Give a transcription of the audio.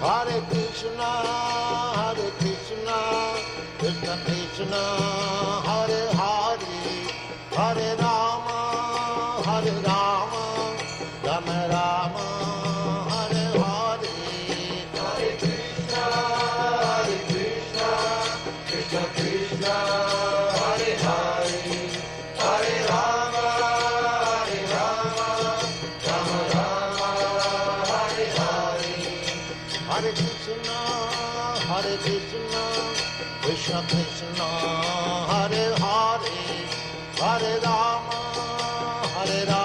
Hare Krishna, Krishna Krishna, Hare Hare, Hare Rama, Rama Rama, Hare Hare. Hare Krishna, Krishna Krishna, Hare Hare, Hare Rama, Rama Rama, Hare Hare. Hare Krishna, Krishna Krishna, Hare Hare, Hare Rama, Rama.